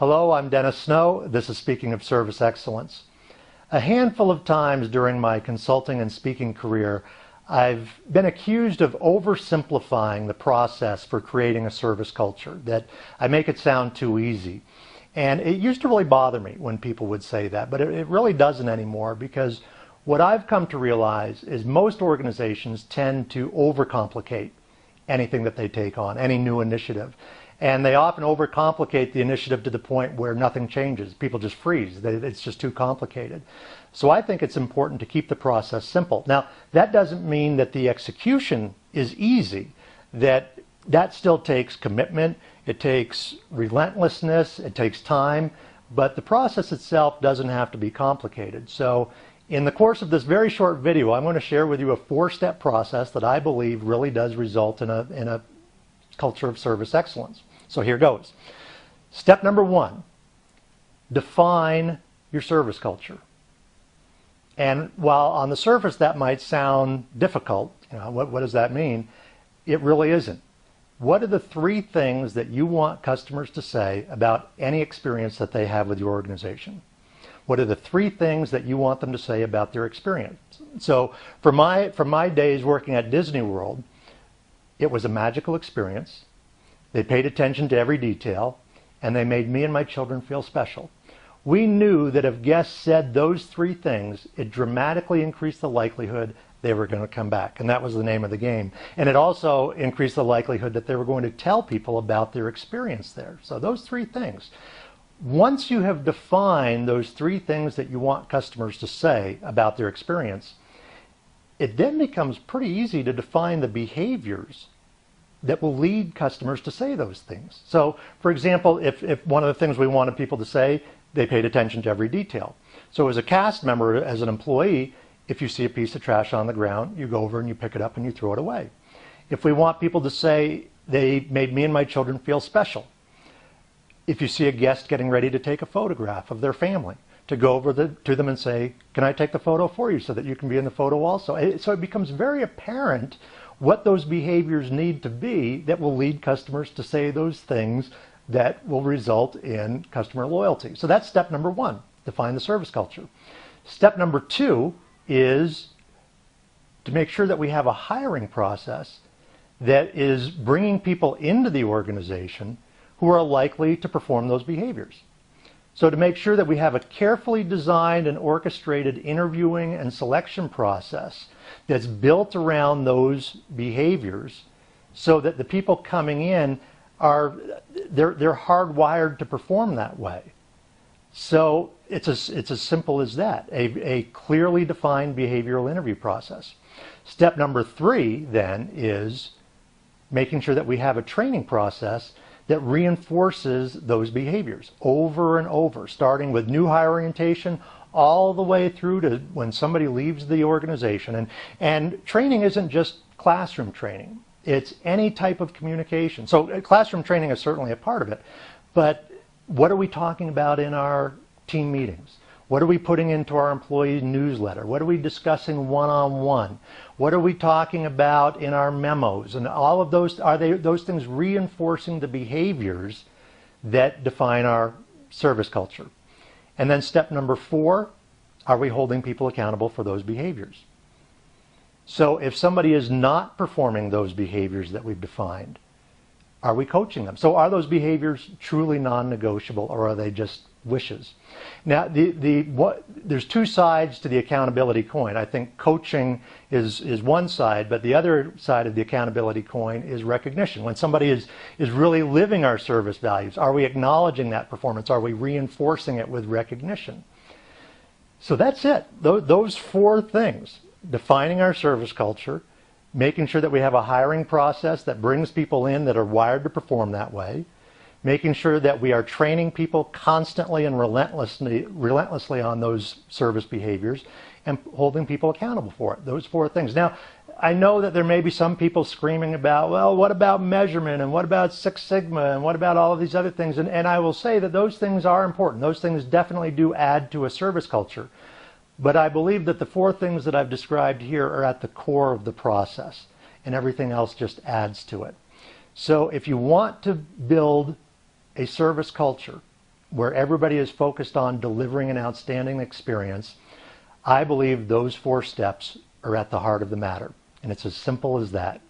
Hello, I'm Dennis Snow. This is Speaking of Service Excellence. A handful of times during my consulting and speaking career, I've been accused of oversimplifying the process for creating a service culture, that I make it sound too easy. And it used to really bother me when people would say that, but it really doesn't anymore, because what I've come to realize is most organizations tend to overcomplicate anything that they take on, any new initiative. And they often overcomplicate the initiative to the point where nothing changes. People just freeze. It's just too complicated. So I think it's important to keep the process simple. Now, that doesn't mean that the execution is easy. That still takes commitment. It takes relentlessness. It takes time. But the process itself doesn't have to be complicated. So in the course of this very short video, I'm going to share with you a 4-step process that I believe really does result in a culture of service excellence. So here goes. Step number 1, define your service culture. And while on the surface that might sound difficult, what does that mean? It really isn't. What are the 3 things that you want customers to say about any experience that they have with your organization? What are the 3 things that you want them to say about their experience? So for my days working at Disney World, it was a magical experience. They paid attention to every detail, and they made me and my children feel special. We knew that if guests said those 3 things, it dramatically increased the likelihood they were going to come back, and that was the name of the game. And it also increased the likelihood that they were going to tell people about their experience there. So those 3 things. Once you have defined those 3 things that you want customers to say about their experience, it then becomes pretty easy to define the behaviors that will lead customers to say those things. So, for example, if one of the things we wanted people to say, they paid attention to every detail. So as a cast member, as an employee, if you see a piece of trash on the ground, you go over and you pick it up and you throw it away. If we want people to say, they made me and my children feel special. If you see a guest getting ready to take a photograph of their family, to go over to them and say, can I take the photo for you so that you can be in the photo also? So it becomes very apparent what those behaviors need to be that will lead customers to say those things that will result in customer loyalty. So that's step number 1, define the service culture. Step number 2 is to make sure that we have a hiring process that is bringing people into the organization who are likely to perform those behaviors. So to make sure that we have a carefully designed and orchestrated interviewing and selection process that's built around those behaviors, so that the people coming in they're hardwired to perform that way. So it's as simple as that, a clearly defined behavioral interview process. Step number 3 then is making sure that we have a training process that reinforces those behaviors over and over, starting with new hire orientation all the way through to when somebody leaves the organization. And training isn't just classroom training. It's any type of communication. So classroom training is certainly a part of it, but what are we talking about in our team meetings? What are we putting into our employee newsletter? What are we discussing one-on-one? What are we talking about in our memos? And all of those, are those things reinforcing the behaviors that define our service culture? And then step number 4, are we holding people accountable for those behaviors? So if somebody is not performing those behaviors that we've defined, are we coaching them? So are those behaviors truly non-negotiable, or are they just wishes? Now, there's 2 sides to the accountability coin. I think coaching is one side, but the other side of the accountability coin is recognition. When somebody is really living our service values, are we acknowledging that performance? Are we reinforcing it with recognition? So that's it. Those 4 things: defining our service culture, making sure that we have a hiring process that brings people in that are wired to perform that way, making sure that we are training people constantly and relentlessly on those service behaviors, and holding people accountable for it. Those 4 things. Now, I know that there may be some people screaming about, well, what about measurement, and what about Six Sigma, and what about all of these other things? And I will say that those things are important. Those things definitely do add to a service culture. But I believe that the 4 things that I've described here are at the core of the process, and everything else just adds to it. So if you want to build a service culture where everybody is focused on delivering an outstanding experience, I believe those 4 steps are at the heart of the matter. And it's as simple as that.